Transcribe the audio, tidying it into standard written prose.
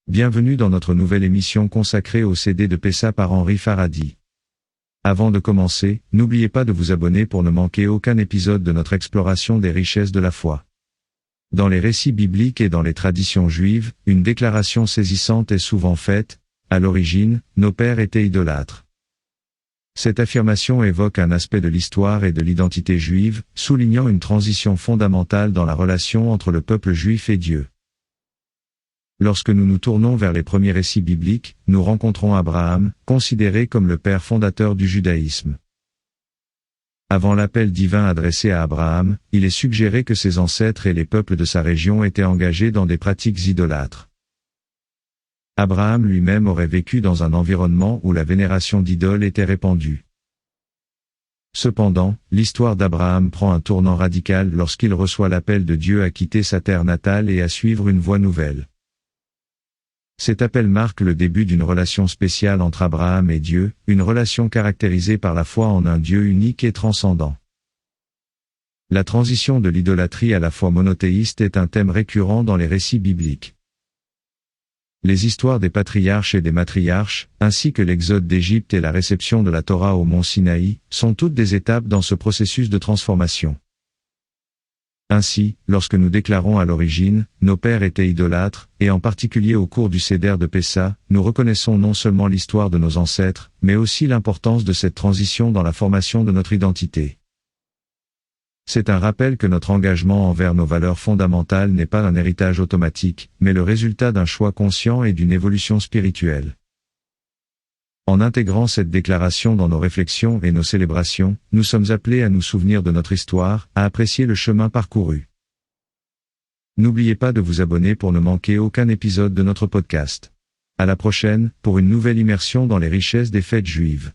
Bienvenue dans notre nouvelle émission consacrée au CD de Pessa par Henri Faradi. Avant de commencer, n'oubliez pas de vous abonner pour ne manquer aucun épisode de notre exploration des richesses de la foi. Dans les récits bibliques et dans les traditions juives, une déclaration saisissante est souvent faite: à l'origine, nos pères étaient idolâtres. Cette affirmation évoque un aspect de l'histoire et de l'identité juive, soulignant une transition fondamentale dans la relation entre le peuple juif et Dieu. Lorsque nous nous tournons vers les premiers récits bibliques, nous rencontrons Abraham, considéré comme le père fondateur du judaïsme. Avant l'appel divin adressé à Abraham, il est suggéré que ses ancêtres et les peuples de sa région étaient engagés dans des pratiques idolâtres. Abraham lui-même aurait vécu dans un environnement où la vénération d'idoles était répandue. Cependant, l'histoire d'Abraham prend un tournant radical lorsqu'il reçoit l'appel de Dieu à quitter sa terre natale et à suivre une voie nouvelle. Cet appel marque le début d'une relation spéciale entre Abraham et Dieu, une relation caractérisée par la foi en un Dieu unique et transcendant. La transition de l'idolâtrie à la foi monothéiste est un thème récurrent dans les récits bibliques. Les histoires des patriarches et des matriarches, ainsi que l'exode d'Égypte et la réception de la Torah au mont Sinaï, sont toutes des étapes dans ce processus de transformation. Ainsi, lorsque nous déclarons à l'origine, nos pères étaient idolâtres, et en particulier au cours du Seder de Pessa, nous reconnaissons non seulement l'histoire de nos ancêtres, mais aussi l'importance de cette transition dans la formation de notre identité. C'est un rappel que notre engagement envers nos valeurs fondamentales n'est pas un héritage automatique, mais le résultat d'un choix conscient et d'une évolution spirituelle. En intégrant cette déclaration dans nos réflexions et nos célébrations, nous sommes appelés à nous souvenir de notre histoire, à apprécier le chemin parcouru. N'oubliez pas de vous abonner pour ne manquer aucun épisode de notre podcast. À la prochaine, pour une nouvelle immersion dans les richesses des fêtes juives.